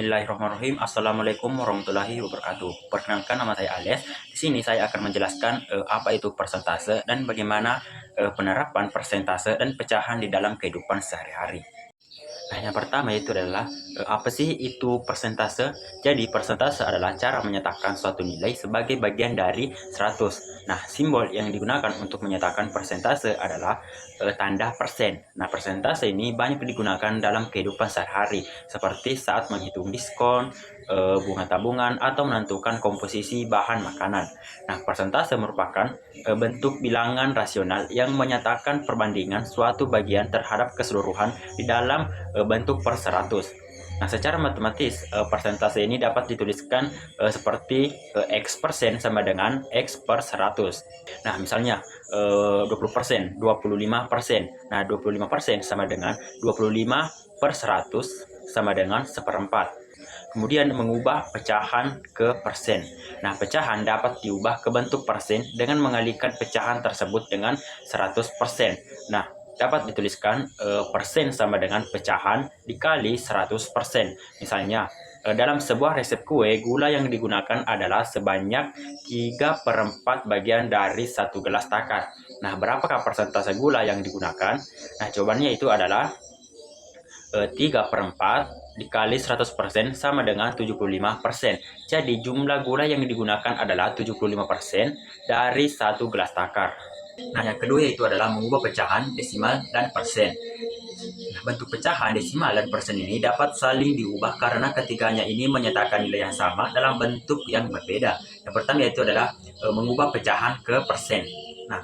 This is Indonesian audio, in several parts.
Bismillahirrahmanirrahim. Assalamualaikum warahmatullahi wabarakatuh. Perkenalkan, nama saya Ales. Di sini saya akan menjelaskan apa itu persentase dan bagaimana penerapan persentase dan pecahan di dalam kehidupan sehari-hari. Nah, yang pertama itu adalah apa sih itu persentase? Jadi, persentase adalah cara menyatakan suatu nilai sebagai bagian dari 100. Nah, simbol yang digunakan untuk menyatakan persentase adalah tanda persen. Nah, persentase ini banyak digunakan dalam kehidupan sehari-hari, seperti saat menghitung diskon, bunga tabungan, atau menentukan komposisi bahan makanan. Nah, persentase merupakan bentuk bilangan rasional yang menyatakan perbandingan suatu bagian terhadap keseluruhan di dalam bentuk per 100. Nah, secara matematis, persentase ini dapat dituliskan seperti X persen sama dengan X per 100. Nah, misalnya 20%, 25%. Nah, 25% sama dengan 25 per 100 sama dengan seperempat. Kemudian mengubah pecahan ke persen. Nah, pecahan dapat diubah ke bentuk persen dengan mengalihkan pecahan tersebut dengan 100%. Nah, dapat dituliskan persen sama dengan pecahan dikali 100%. Misalnya, dalam sebuah resep kue, gula yang digunakan adalah sebanyak 3/4 bagian dari 1 gelas takar. Nah, berapakah persentase gula yang digunakan? Nah, jawabannya itu adalah 3/4 dikali 100% sama dengan 75%. Jadi jumlah gula yang digunakan adalah 75% dari 1 gelas takar. Nah, yang kedua yaitu adalah mengubah pecahan, desimal, dan persen. Nah, bentuk pecahan, desimal, dan persen ini dapat saling diubah karena ketiganya ini menyatakan nilai yang sama dalam bentuk yang berbeda. Yang pertama yaitu adalah mengubah pecahan ke persen. Nah,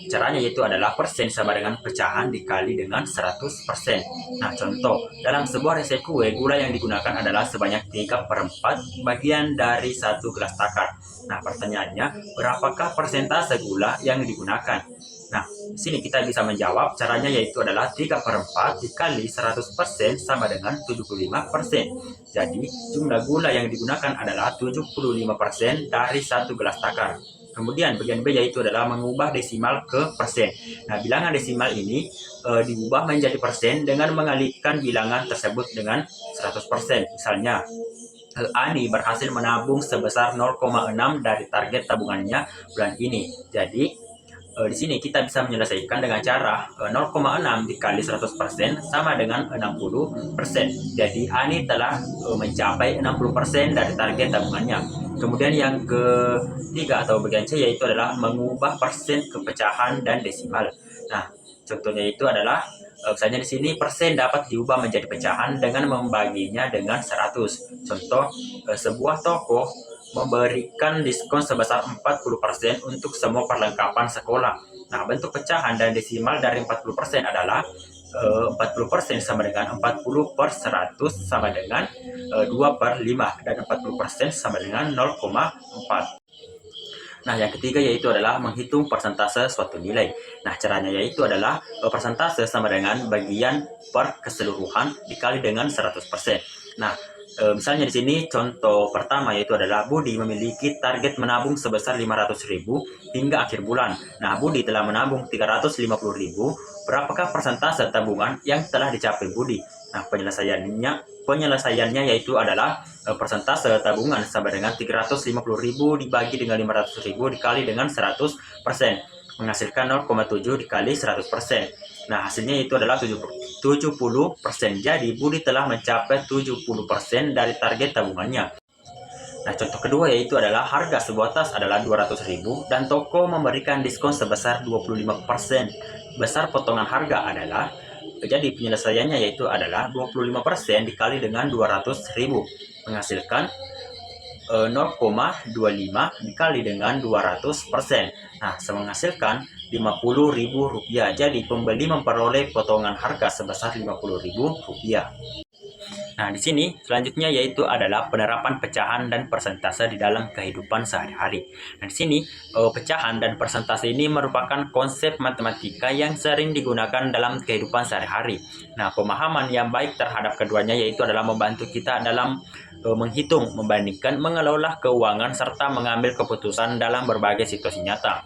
caranya yaitu adalah persen sama dengan pecahan dikali dengan 100%. Nah, contoh, dalam sebuah resep kue, gula yang digunakan adalah sebanyak 3/4 bagian dari 1 gelas takar. Nah, pertanyaannya, berapakah persentase gula yang digunakan? Nah, di sini kita bisa menjawab, caranya yaitu adalah 3/4 dikali 100% sama dengan 75%. Jadi, jumlah gula yang digunakan adalah 75% dari 1 gelas takar. Kemudian bagian B yaitu adalah mengubah desimal ke persen. Nah, bilangan desimal ini diubah menjadi persen dengan mengalihkan bilangan tersebut dengan 100%. Misalnya, Ani berhasil menabung sebesar 0,6 dari target tabungannya bulan ini. Jadi, di sini kita bisa menyelesaikan dengan cara 0,6 dikali 100% sama dengan 60%. Jadi Ani telah mencapai 60% dari target tabungannya. Kemudian yang ketiga atau bagian C yaitu adalah mengubah persen ke pecahan dan desimal. Nah, contohnya itu adalah misalnya di sini persen dapat diubah menjadi pecahan dengan membaginya dengan 100. Contoh, sebuah toko memberikan diskon sebesar 40% untuk semua perlengkapan sekolah. Nah, bentuk pecahan dan desimal dari 40% adalah 40% sama dengan 40/100 sama dengan 2/5 dan 40% sama dengan 0,4. Nah, yang ketiga yaitu adalah menghitung persentase suatu nilai. Nah, caranya yaitu adalah persentase sama dengan bagian per keseluruhan dikali dengan 100%. Nah, misalnya di sini contoh pertama yaitu adalah Budi memiliki target menabung sebesar 500.000 hingga akhir bulan. Nah, Budi telah menabung 350.000. Berapakah persentase tabungan yang telah dicapai Budi? Nah, penyelesaiannya yaitu adalah persentase tabungan sama dengan 350.000 dibagi dengan 500.000 dikali dengan 100%, menghasilkan 0,7 dikali 100%. Nah, hasilnya itu adalah 70%. Jadi Budi telah mencapai 70% dari target tabungannya. Nah, contoh kedua yaitu adalah harga sebuah tas adalah 200.000 dan toko memberikan diskon sebesar 25%. Besar potongan harga adalah, jadi penyelesaiannya yaitu adalah 25% dikali dengan 200.000 menghasilkan 0,25 dikali dengan 200%. Nah, menghasilkan Rp50.000. Jadi pembeli memperoleh potongan harga sebesar Rp50.000. Nah, di sini selanjutnya yaitu adalah penerapan pecahan dan persentase di dalam kehidupan sehari-hari. Nah, di sini pecahan dan persentase ini merupakan konsep matematika yang sering digunakan dalam kehidupan sehari-hari. Nah, pemahaman yang baik terhadap keduanya yaitu adalah membantu kita dalam menghitung, membandingkan, mengelola keuangan serta mengambil keputusan dalam berbagai situasi nyata.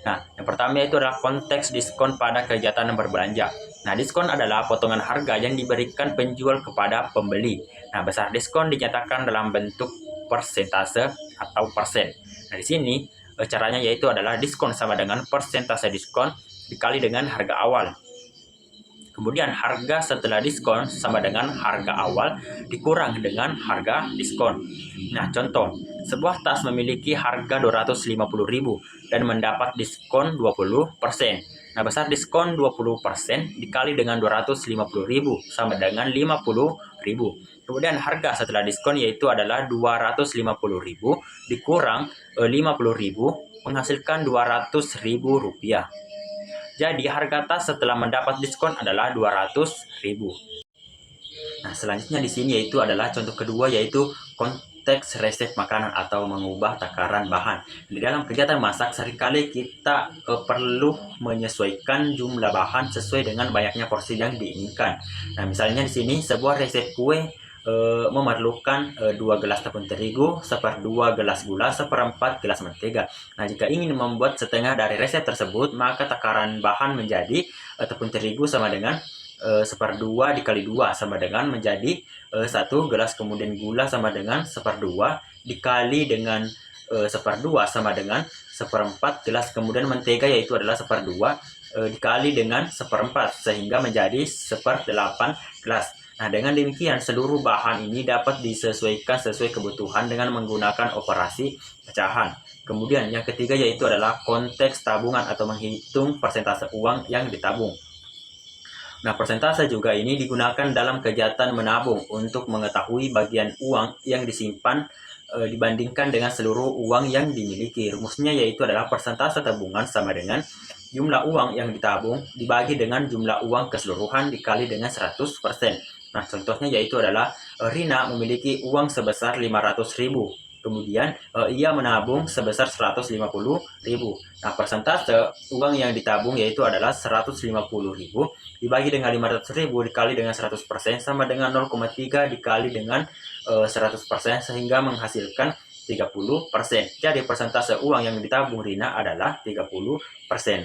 Nah, yang pertama itu adalah konteks diskon pada kegiatan berbelanja. Nah, diskon adalah potongan harga yang diberikan penjual kepada pembeli. Nah, besar diskon dinyatakan dalam bentuk persentase atau persen. Nah, di sini caranya yaitu adalah diskon sama dengan persentase diskon dikali dengan harga awal. Kemudian harga setelah diskon sama dengan harga awal dikurang dengan harga diskon. Nah, contoh, sebuah tas memiliki harga 250.000 dan mendapat diskon 20%. Nah, besar diskon 20% dikali dengan 250.000 sama dengan 50.000. Kemudian harga setelah diskon yaitu adalah 250.000 dikurang 50.000 menghasilkan 200.000 rupiah. Jadi harga tas setelah mendapat diskon adalah 200.000. Nah, selanjutnya di sini yaitu adalah contoh kedua yaitu konteks resep makanan atau mengubah takaran bahan. Di dalam kegiatan masak seringkali kita perlu menyesuaikan jumlah bahan sesuai dengan banyaknya porsi yang diinginkan. Nah, misalnya di sini sebuah resep kue memerlukan 2 gelas tepung terigu, 1/2 gelas gula, 1/4 gelas mentega. Nah, jika ingin membuat setengah dari resep tersebut, maka takaran bahan menjadi tepung terigu sama dengan 1/2 dikali 2 sama dengan menjadi 1 gelas, kemudian gula sama dengan 1/2 dikali dengan 1/2 sama dengan 1/4 gelas, kemudian mentega yaitu adalah 1/2 dikali dengan 1/4 sehingga menjadi 1/8 gelas. Nah, dengan demikian seluruh bahan ini dapat disesuaikan sesuai kebutuhan dengan menggunakan operasi pecahan. Kemudian yang ketiga yaitu adalah konteks tabungan atau menghitung persentase uang yang ditabung. Nah, persentase juga ini digunakan dalam kegiatan menabung untuk mengetahui bagian uang yang disimpan dibandingkan dengan seluruh uang yang dimiliki. Rumusnya yaitu adalah persentase tabungan sama dengan jumlah uang yang ditabung dibagi dengan jumlah uang keseluruhan dikali dengan 100%. Nah, contohnya yaitu adalah Rina memiliki uang sebesar 500.000. Kemudian ia menabung sebesar 150.000. Nah, persentase uang yang ditabung yaitu adalah 150.000 dibagi dengan 500.000 dikali dengan 100% sama dengan 0,3 dikali dengan 100% sehingga menghasilkan 30%. Jadi persentase uang yang ditabung Rina adalah 30%.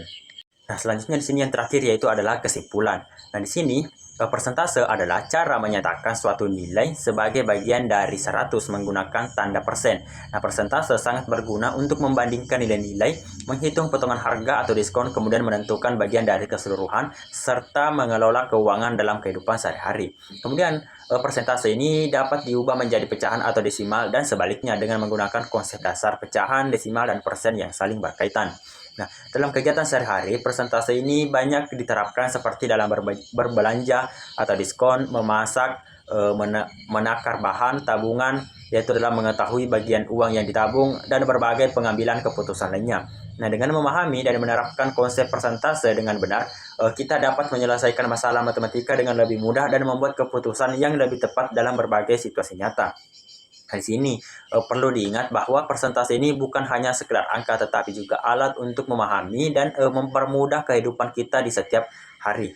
Nah, selanjutnya di sini yang terakhir yaitu adalah kesimpulan. Nah, di sini persentase adalah cara menyatakan suatu nilai sebagai bagian dari 100 menggunakan tanda persen. Nah, persentase sangat berguna untuk membandingkan nilai-nilai, menghitung potongan harga atau diskon, kemudian menentukan bagian dari keseluruhan, serta mengelola keuangan dalam kehidupan sehari-hari. Kemudian, persentase ini dapat diubah menjadi pecahan atau desimal dan sebaliknya dengan menggunakan konsep dasar pecahan, desimal, dan persen yang saling berkaitan. Nah, dalam kegiatan sehari-hari, persentase ini banyak diterapkan seperti dalam berbelanja atau diskon, memasak, menakar bahan, tabungan, yaitu dalam mengetahui bagian uang yang ditabung, dan berbagai pengambilan keputusan lainnya. Nah, dengan memahami dan menerapkan konsep persentase dengan benar, kita dapat menyelesaikan masalah matematika dengan lebih mudah dan membuat keputusan yang lebih tepat dalam berbagai situasi nyata. Di sini perlu diingat bahwa persentase ini bukan hanya sekedar angka tetapi juga alat untuk memahami dan mempermudah kehidupan kita di setiap hari.